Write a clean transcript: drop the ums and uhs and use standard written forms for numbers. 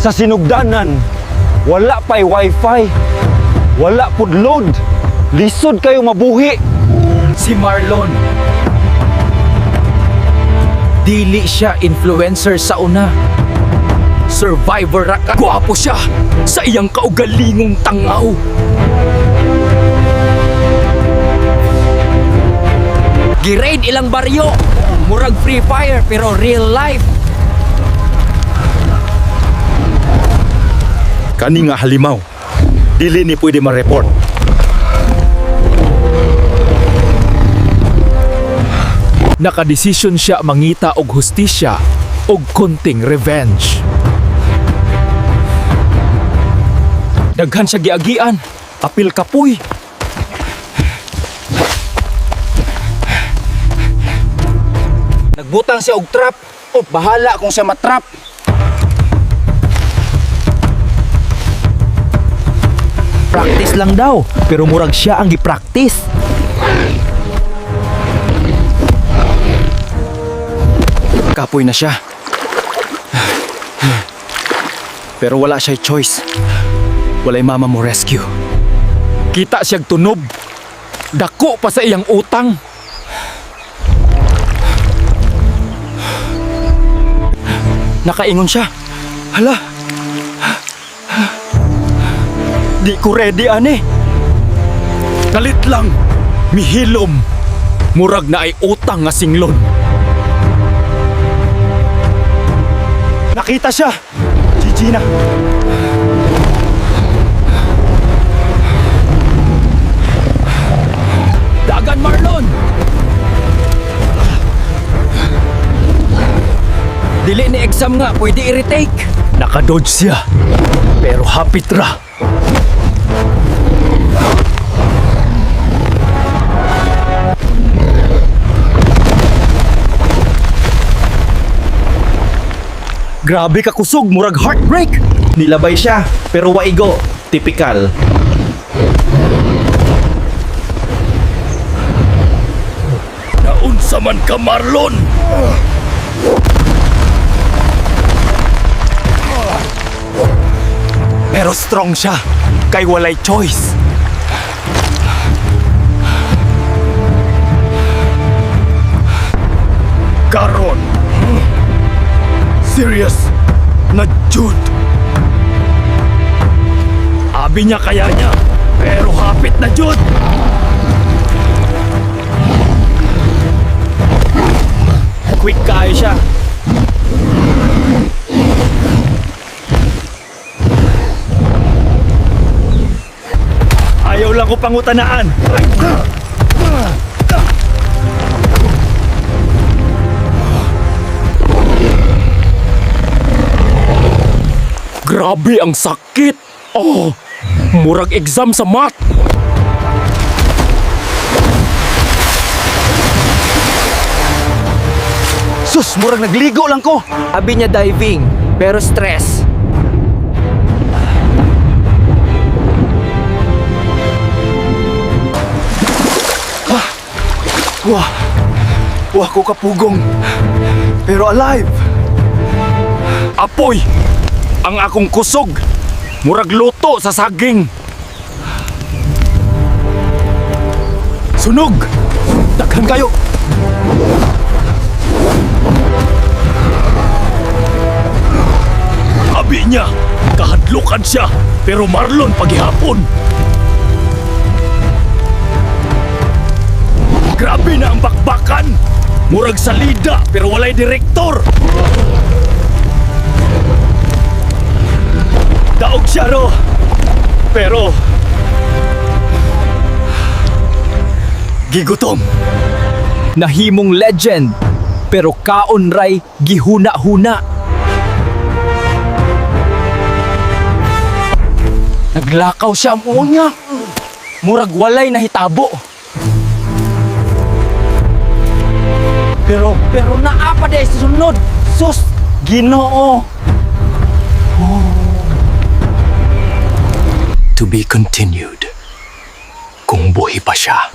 Sa sinugdanan, wala pa'y wifi, wala pud load. Lisod kayo mabuhi. Si Marlon. Dili siya influencer sa una. Survivor ra ka. Gwapo siya sa iyang kaugalingong tangaw. Giraid ilang baryo. Murag Free Fire pero real life. Kani nga halimaw, dili ni pwede ma-report. Nakadesisyon siya mangita og hustisya og konting revenge. Daghan siya giagian, apil kapoy. Nagbutang siya og trap. O bahala kung siya matrap. Practice lang daw, pero murag siya ang gi-practice. Kapoy na siya. Pero wala siya'y choice. Walay mama mo rescue. Kita siyag tunob. Dako pa sa iyang utang. Nakaingon siya. Hala. Di ko ready, ane. Kalit lang, mihilom. Murag na ay utang nga singlon. Nakita siya. GG na. Dagan Marlon! Dili ni exam nga, pwede i-retake. Nakadodge siya, pero hapit ra. Grabe ka kusog, murag heartbreak. Nilabay siya, pero waigo. Typical. Naunsa man ka, Marlon? Pero strong siya, kay walay choice. Karon. Serious na Jude. Abi niya kaya niya, pero hapit na Jude. Quick kayo siya. Ayaw lang ko pangutanaan. Grabe ang sakit. Oh, murag exam sa math. Sus, murag nagligo lang ko. Abi niya diving, pero stress. Wah, wah ko kapugong. Pero alive. Apoy! Ang akong kusog. Murag luto sa saging. Sunog! Daghan kayo! Abi niya, kahadlukan siya, pero Marlon paghihapon. Grabe na ang bakbakan. Murag salida, pero walay direktor. Daog siya ro. Pero gigutom. Nahimong legend, pero kaon ray gihuna-huna. Naglakaw siya mo niya. Murag walay nahitabo. Pero naapa day sa sunod. Sus, Ginoo. To be continued kung buhay pa siya.